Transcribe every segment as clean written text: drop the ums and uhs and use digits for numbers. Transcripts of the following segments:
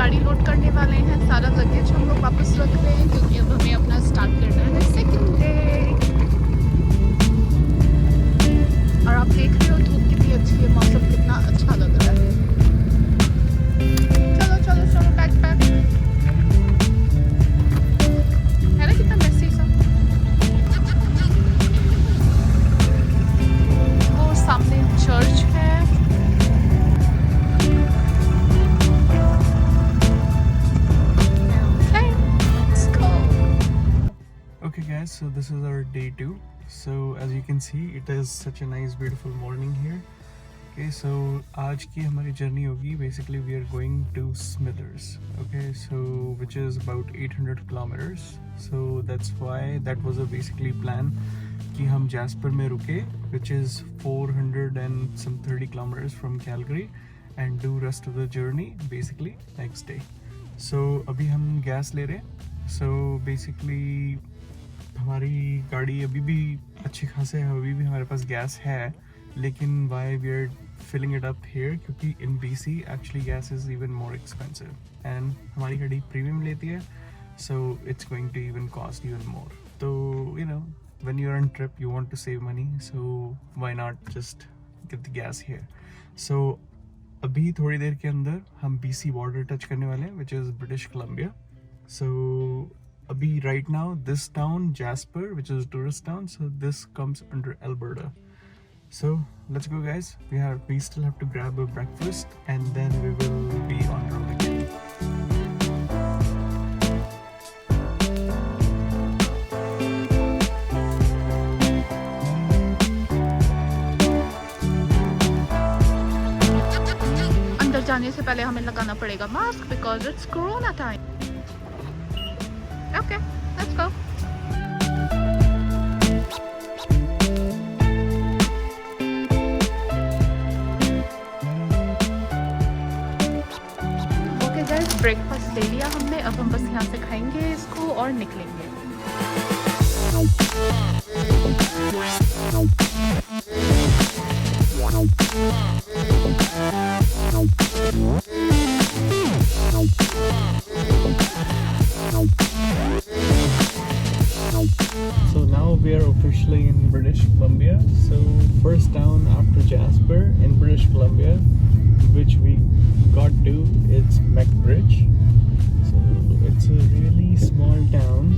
गाड़ी लोड करने वाले हैं, सारा लगेज हम लोग वापस रख रहे हैं क्योंकि अब हमें अपना स्टार्ट करना है सेकंड डे। और आप देख रहे हो धूप कितनी अच्छी है, मौसम कितना अच्छा लग रहा है। चलो चलो चलो पैक पैक है ना, कितना मेसी सा। वो सामने चर्च है। Okay guys, so this is our day 2. So as you can see, it is such a nice beautiful morning here. Okay, so आज की हमारी journey होगी, basically we are going to Smithers. Okay, so which is about 800 kilometers. So that's why that was a basically plan कि हम Jasper में रुके, which is 400 and some 30 kilometers from Calgary, and do rest of the journey basically next day. So अभी हम gas ले रहे हैं. So basically हमारी गाड़ी अभी भी अच्छी खासे है, अभी भी हमारे पास गैस है, लेकिन why we are filling it up here क्योंकि in BC actually gas is even more expensive and हमारी गाड़ी प्रीमियम लेती है, so it's going to even cost even more. तो you know when you are on trip you want to save money, so why not just get the gas here. So अभी थोड़ी देर के अंदर हम BC बॉर्डर टच करने वाले हैं, which is British Columbia. So Abhi right now this town Jasper, which is a tourist town, so this comes under Alberta. So let's go guys. We still have to grab a breakfast and then we will be on road again. अंदर जाने से पहले हमें लगाना पड़ेगा mask because it's corona time. Okay, let's go. Okay guys, breakfast ले लिया हमने, अब हम बस यहाँ से खाएंगे इसको और निकलेंगे. So now we are officially in British Columbia. So first town after Jasper in British Columbia, which we got to, it's McBridge. So it's a really small town.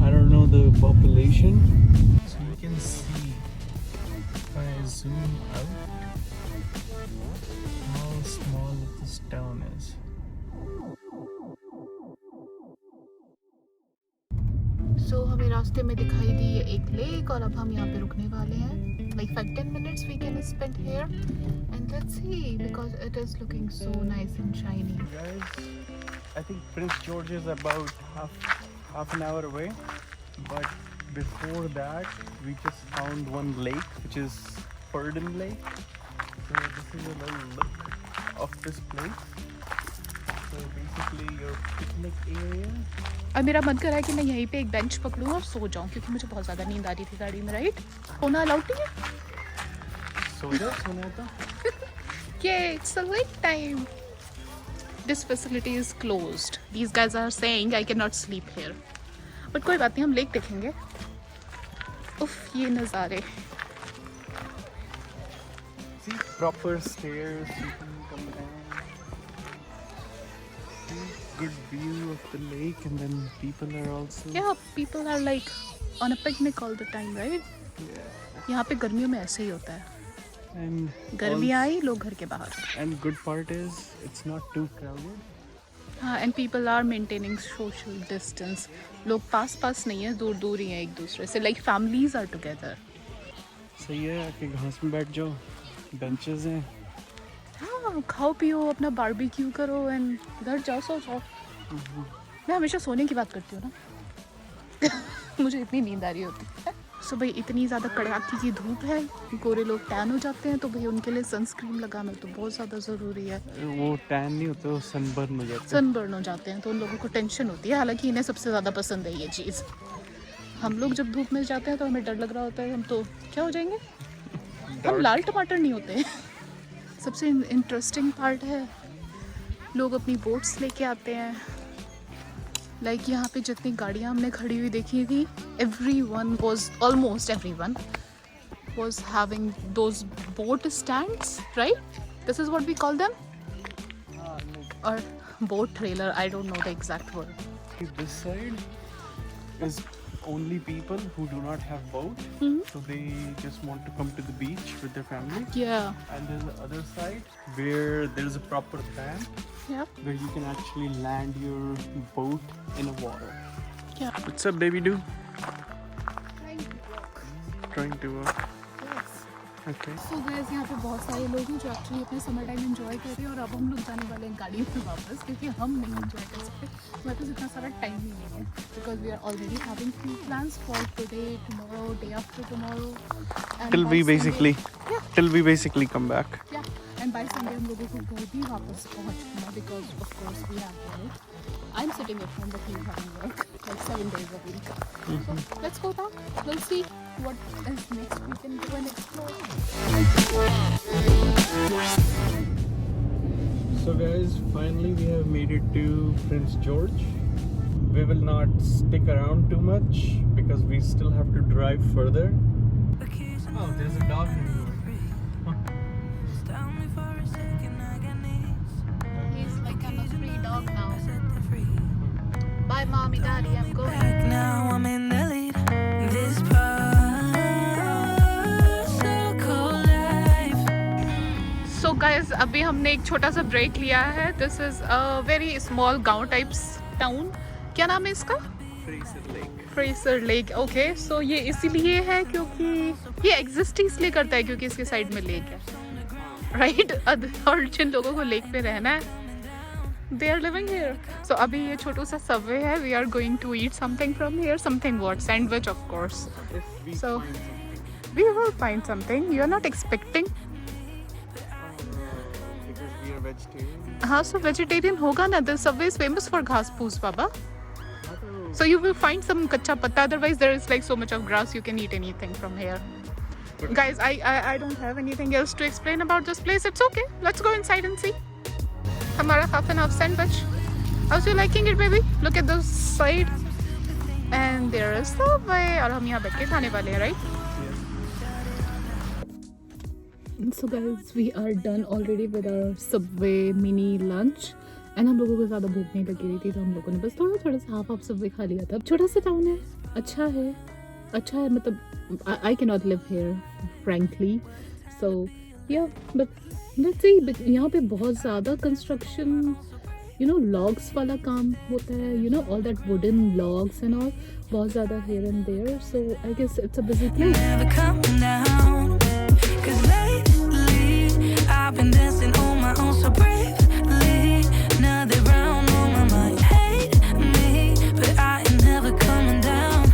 I don't know the population. So you can see if I zoom out how small this town is. So हमें रास्ते में दिखाई दी है एक lake और अब हम यहाँ पे रुकने वाले हैं. Like 5-10 minutes we can spend here and let's see because it is looking so nice and shiny. Guys, I think Prince George is about half an hour away, but before that we just found one lake which is Purdon Lake. So this is a little look of this place. So basically your picnic area. अब मेरा मन कर रहा है कि मैं यहीं पे एक बेंच पकड़ूं और सो जाऊं क्योंकि मुझे बहुत ज़्यादा नींद आ रही थी गाड़ी में. राइट, सोना अलाउड नहीं है? सो जा, सोना तो Yeah, it's a late time. This facility is closed. These guys are saying I cannot sleep here. But कोई बात नहीं, हम लेक देखेंगे. उफ, ये नज़ारे. see proper stairs, you can come down. See, good view of the lake, and then people are also. Yeah, people are like on a picnic all the time, right? Yeah. यहाँ पे गर्मियों में ऐसे ही होता है. And गर्मी आई, लोग घर के बाहर. and good part is it's not too crowded. हाँ, and people are maintaining social distance. लोग पास पास नहीं है, दूर दूर ही हैं एक दूसरे से. Like families are together. सही है, आके घास में बैठ जाओ, बेंचेस हैं. हाँ, खाओ पियो, अपना बारबेक्यू करो एंड घर जाओ, सो जाओ. मैं हमेशा सोने की बात करती हूँ ना. मुझे इतनी नींद आ रही होती है. सो भाई इतनी ज़्यादा कड़ाके की धूप है, गोरे लोग टैन हो जाते हैं, तो भाई उनके लिए सनस्क्रीन लगाना तो बहुत ज़्यादा ज़रूरी है. वो टैन नहीं होते, वो सनबर्न हो जाते हैं. सनबर्न हो जाते हैं तो उन लोगों को टेंशन होती है. हालांकि इन्हें सबसे ज़्यादा पसंद है ये चीज़. हम लोग जब धूप में जाते हैं तो हमें डर लग रहा होता है हम तो क्या हो जाएंगे. हम लाल टमाटर नहीं होते. सबसे इंटरेस्टिंग पार्ट है लोग अपनी बोट्स लेके आते हैं। लाइक यहाँ पे जितनी गाड़ियाँ हमने खड़ी हुई देखी थी, almost everyone was having those boat stands, right? This is what we call them? Or boat trailer, I don't know the exact word. This side is only people who do not have boat, so they just want to come to the beach with their family. Yeah. And there's the other side where there's a proper ramp Yep. where you can actually land your boat in the water. Yeah. What's up, baby? Do Trying to walk. trying to walk. Yes. Okay. So guys, यहाँ पे बहुत सारे लोग हैं जो actually अपने summer time enjoy कर रहे हैं, और अब हम लोग जाने वाले हैं गाड़ी में वापस, क्योंकि हम नहीं एंजॉय कर सकते, हमारे पास इतना सारा टाइम ही नहीं है, because we are already having few plans for today, tomorrow, day after tomorrow, Till we basically come back. And by Sunday हम लोगों को घर भी वापस पहुँचना है, because of course we have work. I am sitting at home but we having work like 7 days a week. So let's go back. We'll see what is next we can do and explore. So guys, finally we have made it to Prince George. We will not stick around too much because we still have to drive further. Oh, there's a dog here. He's like a free dog now. Bye mommy, daddy, I'm going. Back now, I'm in the lead. This part, so cold life. So guys, अभी हमने एक छोटा सा break लिया है. This is a very small गांव types town. क्या नाम है इसका? Fraser lake. ओके, सो ये इसीलिए है क्योंकि ये एग्जिस्ट इसलिए करता है क्योंकि इसके साइड में लेक है, राइट? और जिन लोगों को लेक पे रहना है, they are living here. So अभी ये छोटू सा सबवे है. We are going to eat something from here. Something what? Sandwich, of course. So we will find something. You are not expecting? Because we are vegetarian. हाँ, so vegetarian होगा ना. The subway is famous for घास फूस, Baba. So you will find some kacha patta. Otherwise, there is like so much of grass. You can eat anything from here. Guys, I don't have anything else to explain about this place. It's okay. Let's go inside and see. Hamara half and half sandwich. How's you liking it, baby? Look at this side. And there is Subway. और हम यहाँ बैठ के खाने वाले हैं, right? So guys, we are done already with our Subway mini lunch. And हम लोगों को ज़्यादा भूख नहीं लगी रही थी, तो हम लोगों ने बस थोड़ा सा हाफ सबवे खा लिया था. छोटा सा टाउन है, अच्छा है, मतलब I can not live here frankly. So या बट लेट्स सी. यहाँ पे बहुत ज़्यादा कंस्ट्रक्शन, यू नो, लॉग्स वाला काम होता है, you know, all that wooden logs and all, बहुत ज़्यादा here and there. So I guess it's a busy place. Never coming down. 'Cause lately, I've been dancing on my own so bravely. Another round on my mind. Hate me, but I ain't never coming down.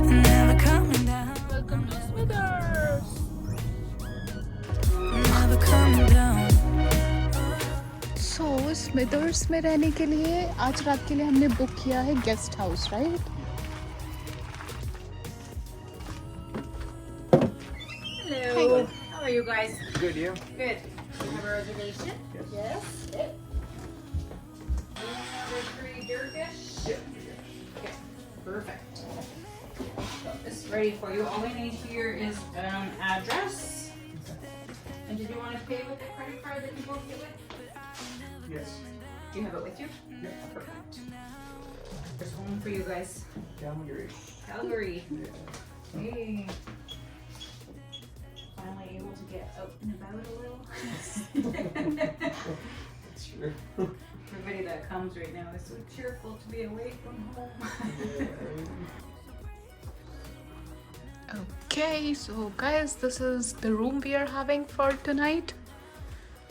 Never coming down. Welcome to Smithers. Never coming down. So स्मिथर्स में रहने के लिए आज रात के लिए हमने book किया है guest house, right? Hello. How are you guys? Good, yeah. Good. Have a reservation? Yes. Order 3 Durkish? Okay. Perfect. Got this ready for you. All we need here is an address. And did you want to pay with the credit card that you booked it with? Yes. Do you have it with you? Yeah. Perfect. There's home for you guys. Calgary. Calgary. Yeah. Hey. Finally able to get out and about a little. That's true. Everybody that comes right now is so cheerful to be away from home. Okay, so guys, this is the room we are having for tonight,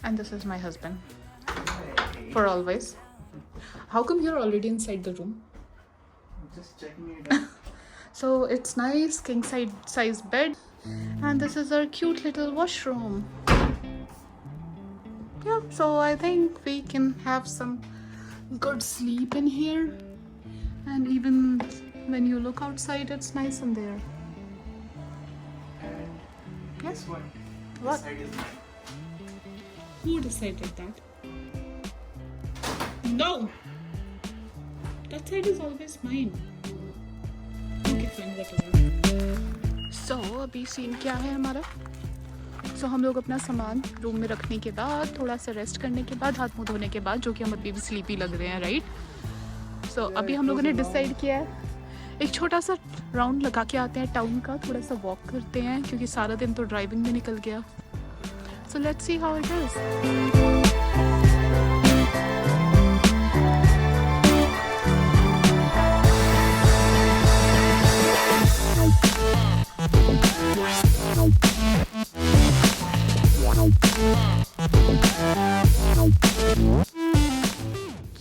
and this is my husband for always. How come you're already inside the room? I'm just checking it out. So it's nice, king size bed, and this is our cute little washroom. Yeah, so I think we can have some good sleep in here, and even when you look outside, it's nice in there. And guess what? What? This side is mine. Who decided that? No! That side is always mine. Okay, fine, whatever. So, अभी scene क्या है हमारा? So, हम लोग अपना सामान room में रखने के बाद, थोड़ा सा रेस्ट करने के बाद, हाथ मुँह धोने के बाद, जो कि हम अभी भी स्लीपी लग रहे हैं, राइट? So, अभी हम लोगों ने डिसाइड किया है एक छोटा सा राउंड लगा के आते हैं टाउन का, थोड़ा सा वॉक करते हैं क्योंकि सारा दिन तो ड्राइविंग में निकल गया. So, let's see how it is.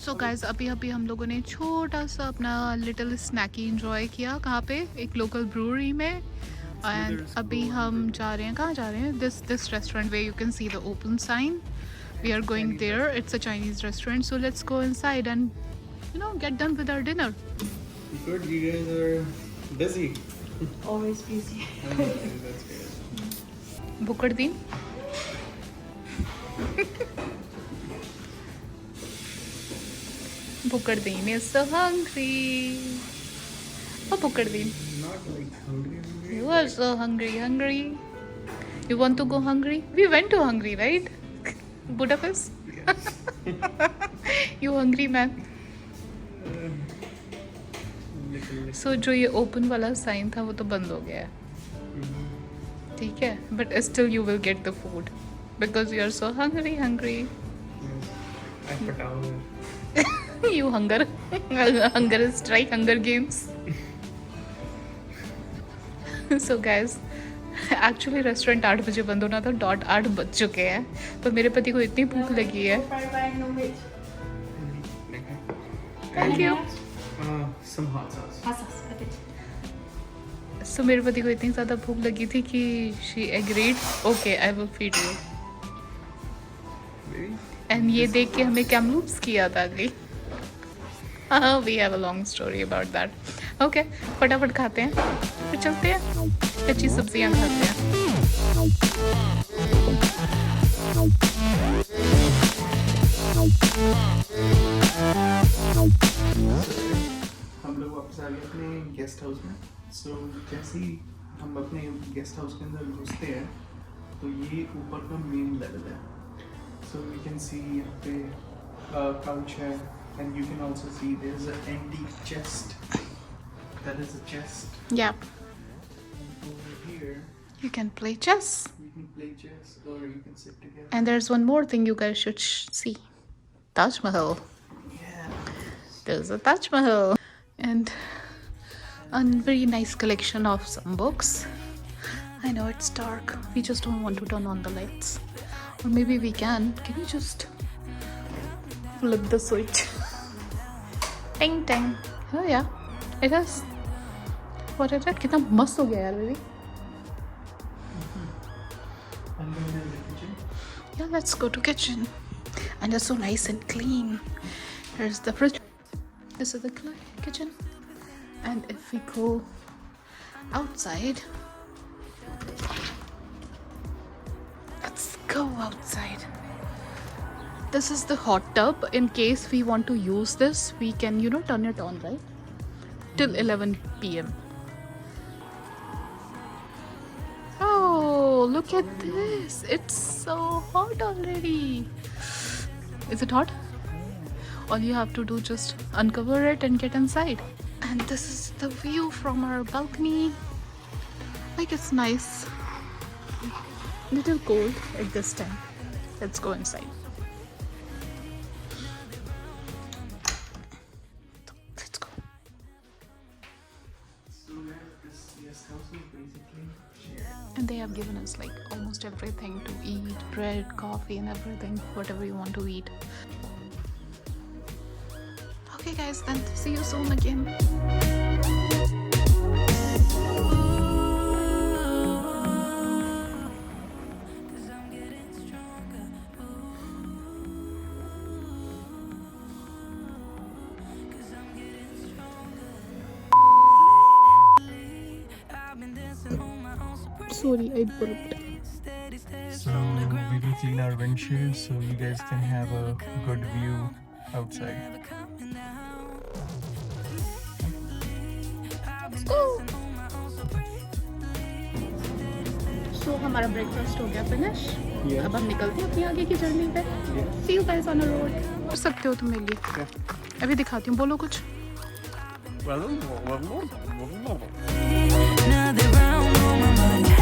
So guys अभी हम लोगों ने छोटा सा अपना लिटिल स्नैकी इंजॉय किया. कहाँ पे? एक लोकल ब्रूअरी में. एंड अभी हम जा रहे हैं, कहाँ जा रहे हैं? This restaurant way you can see the open sign. We are going there. It's a Chinese restaurant. So let's go inside and you know get done with our dinner. Good, you guys are busy. Always busy. That's good. बुकड़दीन. Bukardeen is so hungry. Oh, Bukardeen. Not like hungry. You are so hungry. You want to go hungry? We went to hungry, right? Budapest? Yes. You hungry man. Little. So, जो ये open वाला sign था वो तो बंद हो गया है. ठीक है? But still you will get the food because you are so hungry. Yes. I put out. You hunger. Hunger strike, Hunger Games. So guys, actually restaurant 8 बजे बंद होना था. डॉट 8 बज चुके हैं. तो मेरे पति को इतनी भूख लगी है. Thank you. Some hot sauce. So मेरे पति को इतनी ज़्यादा भूख लगी थी कि she agreed. Okay, I will feed you. Really? And ये देख के हमें कैमलूप्स की याद आ गई. We have a long story about that. Okay, फटाफट खाते हैं फिर चलते हैं. कच्ची सब्जियां खाते हैं. हम लोग वापस आ गए अपने गेस्ट हाउस में. सो जैसे ही हम अपने गेस्ट हाउस के अंदर घुसते हैं तो ये ऊपर का मेन लेवल है. सो वी कैन सी यहाँ पे काउच है. And you can also see there's an antique chest. That is a chest. या Over here, you can play chess. you can play chess or you can sit together. And there's one more thing you guys should see. Taj Mahal. Yeah. There's a Taj Mahal. And a very nice collection of some books. I know it's dark. We just don't want to turn on the lights. Or maybe we can. Can you just flip the switch? Ting ting. Oh yeah, it is. What is it? कितना मस्त हो गया यार baby. And then there's the kitchen. Yeah, let's go to kitchen. And it's so nice and clean. Here's the fridge. This is the kitchen. And if we go outside, let's go outside. This is the hot tub. In case we want to use this, we can, you know, turn it on, right? Till 11 p.m. Oh, look at this. It's so hot already. Is it hot? All you have to do just uncover it and get inside. And this is the view from our balcony. Like, it's nice. Little cold at this time. Let's go inside. Let's go. So this guest house is basically shared. And they have given us like almost everything to eat, bread, coffee and everything, whatever you want to eat. Okay guys, then see you soon again. Sorry, I burped. So we will clean our windshield so you guys can have a good view outside. सो हमारा breakfast हो गया finish. Yes. अब हम निकलते हैं अपनी आगे की जर्नी पे। See you guys on the road. कर सकते हो तुम मेरे लिए। अभी दिखाती हूँ, बोलो कुछ। Now they're round on my mind.